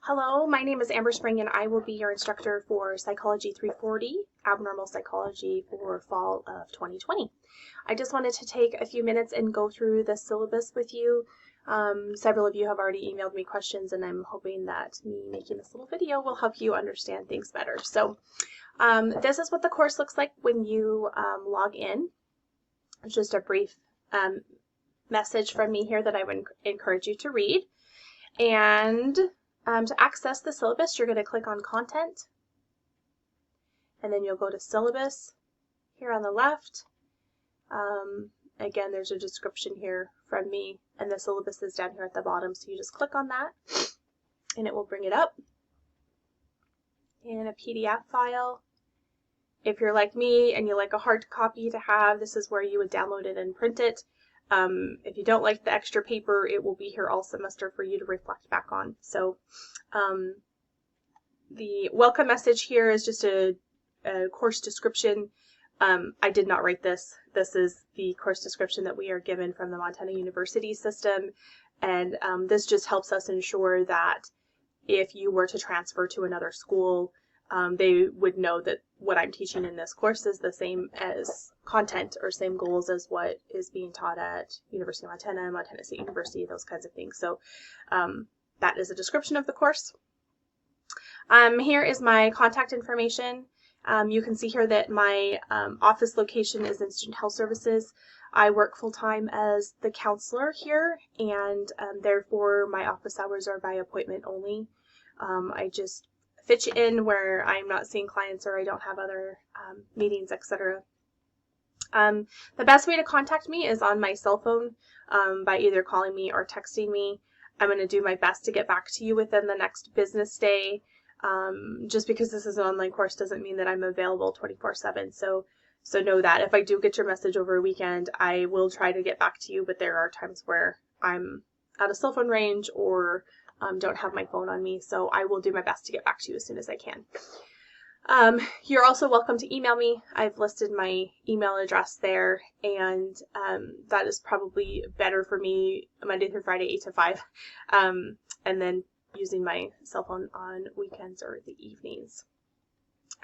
Hello, my name is Amber Spring and I will be your instructor for Psychology 340, Abnormal Psychology for fall of 2020. I just wanted to take a few minutes and go through the syllabus with you. Several of you have already emailed me questions and I'm hoping that me making this little video will help you understand things better. So this is what the course looks like when you log in. It's just a brief message from me here that I would encourage you to read. And to access the syllabus, you're going to click on Content, and then you'll go to Syllabus here on the left. Again, there's a description here from me, and the syllabus is down here at the bottom, so you just click on that, and it will bring it up in a PDF file. If you're like me and you like a hard copy to have, this is where you would download it and print it. If you don't like the extra paper, it will be here all semester for you to reflect back on. So the welcome message here is just a course description. I did not write this. This is the course description that we are given from the Montana University system. And this just helps us ensure that if you were to transfer to another school, they would know that what I'm teaching in this course is the same as content or same goals as what is being taught at University of Montana, Montana State University, those kinds of things. So that is a description of the course. Here is my contact information. You can see here that my office location is in Student Health Services. I work full-time as the counselor here, and therefore my office hours are by appointment only. I just fit you in where I'm not seeing clients or I don't have other meetings, etc. The best way to contact me is on my cell phone by either calling me or texting me. I'm going to do my best to get back to you within the next business day. Just because this is an online course doesn't mean that I'm available 24/7. So know that if I do get your message over a weekend, I will try to get back to you, but there are times where I'm out of cell phone range or don't have my phone on me, so I will do my best to get back to you as soon as I can. You're also welcome to email me. I've listed my email address there, and that is probably better for me Monday through Friday, 8 to 5, and then using my cell phone on weekends or the evenings.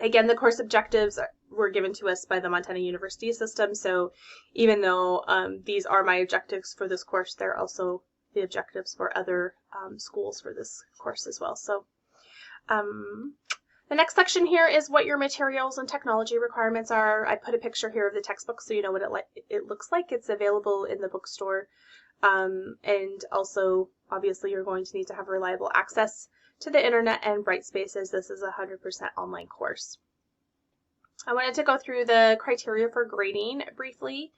Again, the course objectives were given to us by the Montana University system, so even though these are my objectives for this course, they're also the objectives for other schools for this course as well. So the next section here is what your materials and technology requirements are. I put a picture here of the textbook so you know what it looks like. It's available in the bookstore. And also, obviously, you're going to need to have reliable access to the internet and Brightspace, as this is a 100% online course. I wanted to go through the criteria for grading briefly.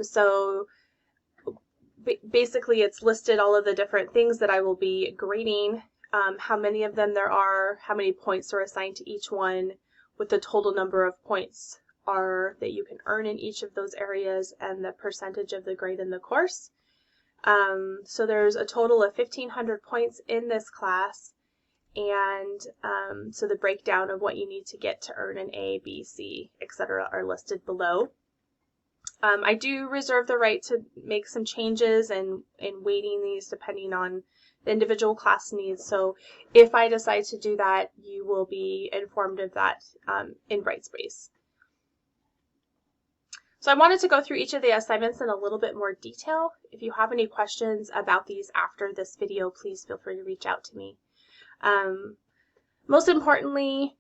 So basically, it's listed all of the different things that I will be grading, how many of them there are, how many points are assigned to each one, what the total number of points are that you can earn in each of those areas, and the percentage of the grade in the course. So there's a total of 1,500 points in this class, and so the breakdown of what you need to get to earn an A, B, C, etc. are listed below. I do reserve the right to make some changes and weighting these depending on the individual class needs. So if I decide to do that, you will be informed of that in Brightspace. So I wanted to go through each of the assignments in a little bit more detail. If you have any questions about these after this video, please feel free to reach out to me. Most importantly,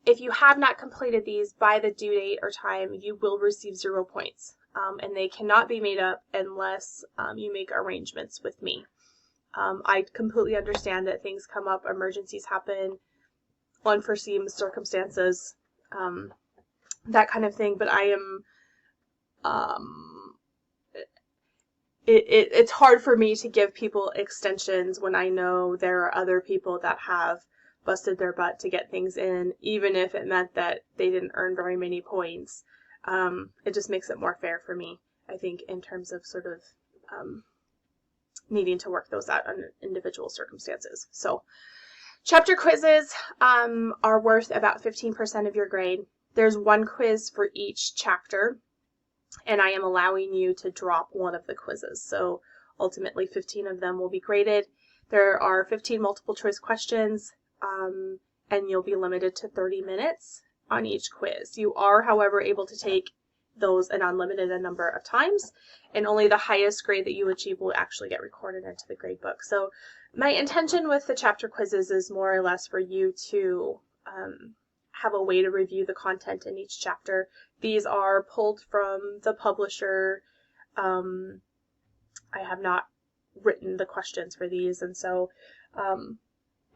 if you have not completed these by the due date or time, you will receive 0 points. And they cannot be made up unless you make arrangements with me. I completely understand that things come up, emergencies happen, unforeseen circumstances, that kind of thing, but I am it's hard for me to give people extensions when I know there are other people that have busted their butt to get things in, even if it meant that they didn't earn very many points. It just makes it more fair for me, I think, in terms of sort of needing to work those out under individual circumstances. So chapter quizzes are worth about 15% of your grade. There's one quiz for each chapter, and I am allowing you to drop one of the quizzes. So ultimately 15 of them will be graded. There are 15 multiple choice questions, and you'll be limited to 30 minutes on each quiz. You are, however, able to take those an unlimited number of times, and only the highest grade that you achieve will actually get recorded into the grade book. So my intention with the chapter quizzes is more or less for you to have a way to review the content in each chapter. These are pulled from the publisher. I have not written the questions for these, and so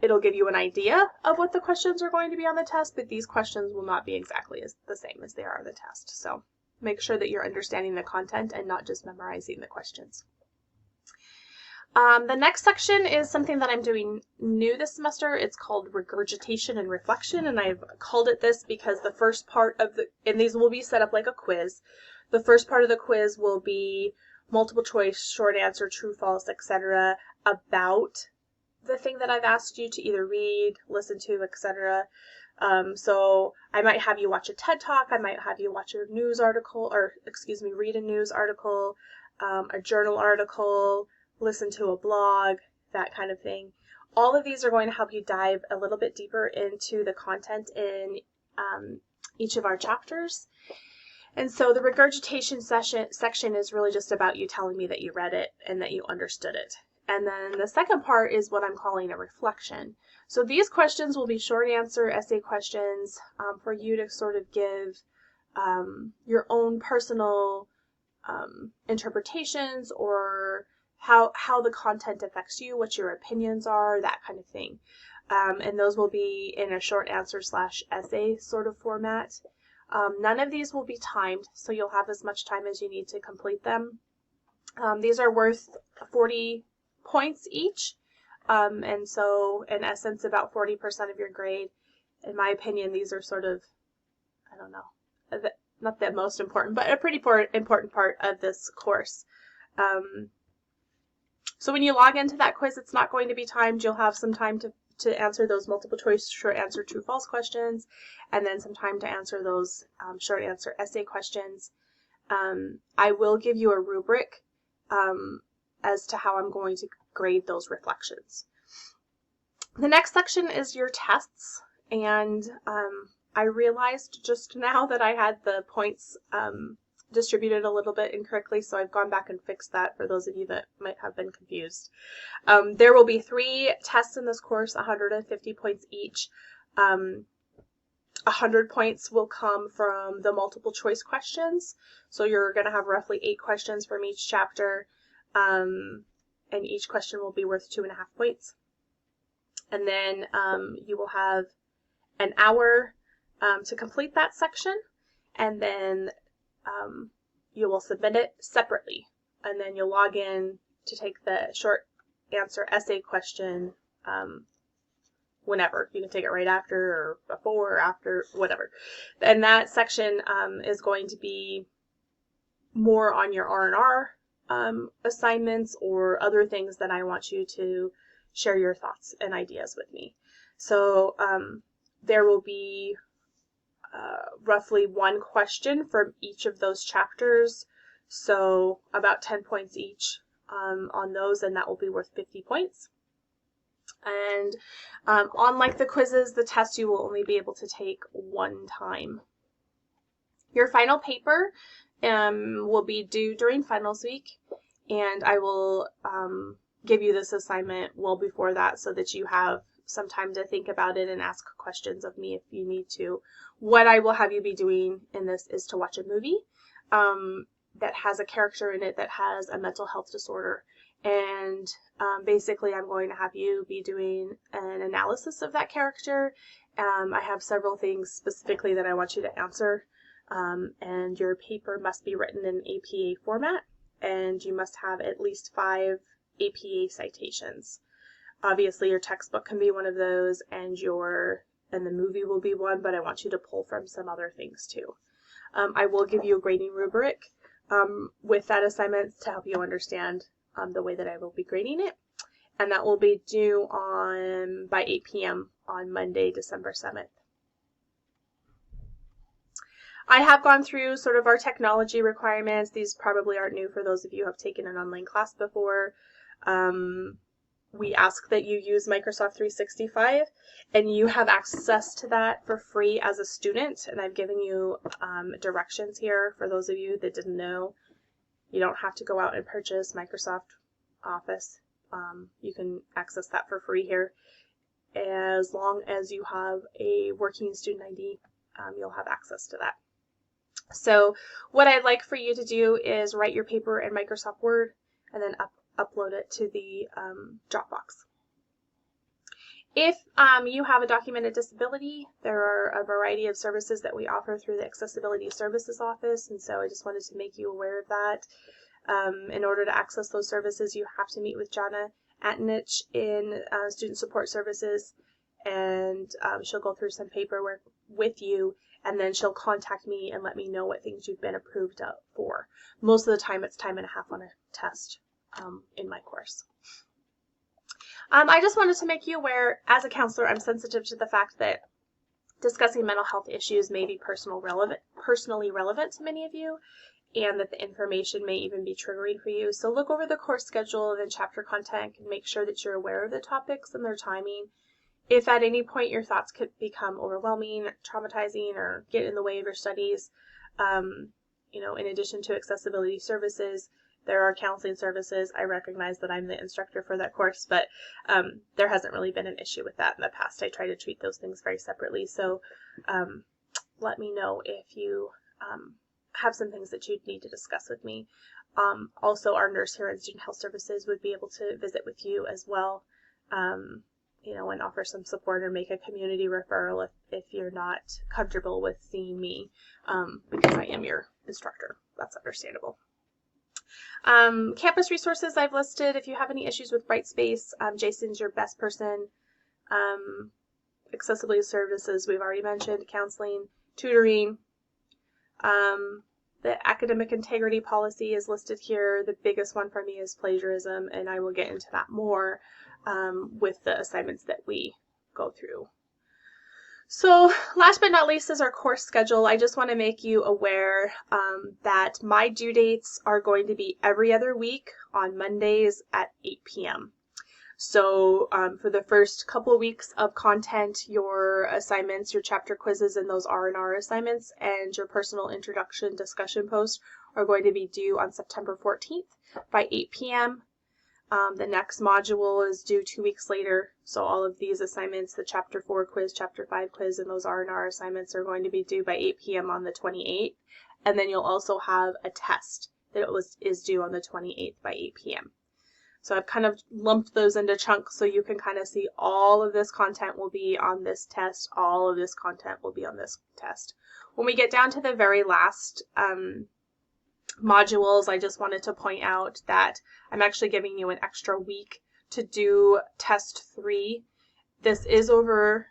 it'll give you an idea of what the questions are going to be on the test, but these questions will not be exactly the same as they are on the test. So make sure that you're understanding the content and not just memorizing the questions. The next section is something that I'm doing new this semester. It's called regurgitation and reflection, and I've called it this because the first part of and these will be set up like a quiz. The first part of the quiz will be multiple choice, short answer, true, false, etc. about the thing that I've asked you to either read, listen to, etc. So I might have you watch a TED Talk, I might have you watch a news article, read a news article, a journal article, listen to a blog, that kind of thing. All of these are going to help you dive a little bit deeper into the content in each of our chapters. And so the regurgitation section is really just about you telling me that you read it and that you understood it. And then the second part is what I'm calling a reflection. So these questions will be short answer essay questions for you to sort of give your own personal interpretations or how the content affects you, what your opinions are, that kind of thing. And those will be in a short answer / essay sort of format. None of these will be timed, so you'll have as much time as you need to complete them. These are worth 40 points each, and so in essence about 40% of your grade. In my opinion, these are sort of, I don't know, not the most important, but a pretty important part of this course. So when you log into that quiz, it's not going to be timed. You'll have some time to answer those multiple choice short answer true false questions, and then some time to answer those short answer essay questions. I will give you a rubric as to how I'm going to grade those reflections. The next section is your tests, and I realized just now that I had the points distributed a little bit incorrectly, so I've gone back and fixed that for those of you that might have been confused. There will be 3 tests in this course, 150 points each. 100 points will come from the multiple choice questions, so you're going to have roughly 8 questions from each chapter, and each question will be worth 2.5 points. And then you will have an hour to complete that section, and then you will submit it separately, and then you'll log in to take the short answer essay question whenever. You can take it right after or before or after, whatever. And that section is going to be more on your R&R assignments or other things that I want you to share your thoughts and ideas with me. So there will be roughly 1 question from each of those chapters, so about 10 points each on those, and that will be worth 50 points. And unlike the quizzes, the test you will only be able to take 1 time. Your final paper will be due during finals week, and I will give you this assignment well before that so that you have some time to think about it and ask questions of me if you need to. What I will have you be doing in this is to watch a movie that has a character in it that has a mental health disorder. And basically I'm going to have you be doing an analysis of that character. I have several things specifically that I want you to answer. And your paper must be written in APA format, and you must have at least 5 APA citations. Obviously your textbook can be one of those, and the movie will be one, but I want you to pull from some other things too. I will give you a grading rubric with that assignment to help you understand the way that I will be grading it, and that will be due by 8 p.m. on Monday, December 7th. I have gone through sort of our technology requirements. These probably aren't new for those of you who have taken an online class before. we ask that you use Microsoft 365, and you have access to that for free as a student. And I've given you directions here for those of you that didn't know. You don't have to go out and purchase Microsoft Office. You can access that for free here. As long as you have a working student ID, you'll have access to that. So what I'd like for you to do is write your paper in Microsoft Word and then upload it to the Dropbox. If you have a documented disability, there are a variety of services that we offer through the Accessibility Services Office, and so I just wanted to make you aware of that. In order to access those services, you have to meet with Jana Antonich in Student Support Services, and she'll go through some paperwork with you, and then she'll contact me and let me know what things you've been approved for. Most of the time it's time and a half on a test in my course. I just wanted to make you aware, as a counselor, I'm sensitive to the fact that discussing mental health issues may be personally relevant to many of you, and that the information may even be triggering for you. So look over the course schedule and chapter content and make sure that you're aware of the topics and their timing. If at any point your thoughts could become overwhelming, traumatizing, or get in the way of your studies, in addition to accessibility services, there are counseling services. I recognize that I'm the instructor for that course, but there hasn't really been an issue with that in the past. I try to treat those things very separately. So let me know if you have some things that you'd need to discuss with me. Also, our nurse here in Student Health Services would be able to visit with you as well, and offer some support or make a community referral if you're not comfortable with seeing me, because I am your instructor. That's understandable. Campus resources I've listed. If you have any issues with Brightspace, Jason's your best person. Accessibility services we've already mentioned, counseling, tutoring. The academic integrity policy is listed here. The biggest one for me is plagiarism, and I will get into that more with the assignments that we go through. So last but not least is our course schedule. I just want to make you aware that my due dates are going to be every other week on Mondays at 8 p.m. So for the first couple of weeks of content, your assignments, your chapter quizzes, and those R&R assignments, and your personal introduction discussion post are going to be due on September 14th by 8 p.m. The next module is due 2 weeks later. So all of these assignments, the Chapter 4 quiz, Chapter 5 quiz, and those R&R assignments are going to be due by 8 p.m. on the 28th. And then you'll also have a test that is due on the 28th by 8 p.m. So I've kind of lumped those into chunks so you can kind of see all of this content will be on this test. All of this content will be on this test. When we get down to the very last modules, I just wanted to point out that I'm actually giving you an extra week to do test 3. This is over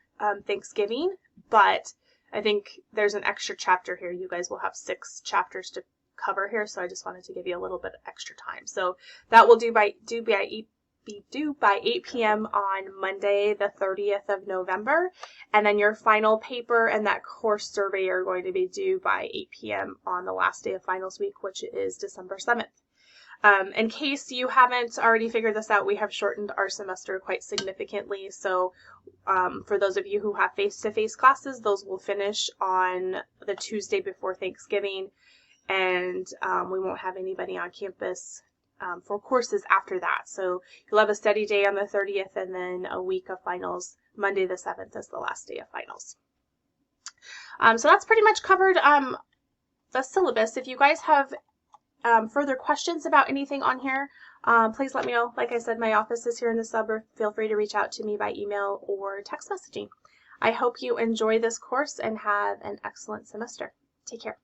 Thanksgiving, but I think there's an extra chapter here. You guys will have 6 chapters to cover here, so I just wanted to give you a little bit of extra time. So that will be due by 8 p.m. on Monday, the 30th of November, and then your final paper and that course survey are going to be due by 8 p.m. on the last day of finals week, which is December 7th. In case you haven't already figured this out, we have shortened our semester quite significantly. So for those of you who have face-to-face classes, those will finish on the Tuesday before Thanksgiving, and we won't have anybody on campus for courses after that. So you'll have a study day on the 30th and then a week of finals. Monday the 7th is the last day of finals. So that's pretty much covered the syllabus. If you guys have further questions about anything on here, please let me know. Like I said, my office is here in the suburb. Feel free to reach out to me by email or text messaging. I hope you enjoy this course and have an excellent semester. Take care.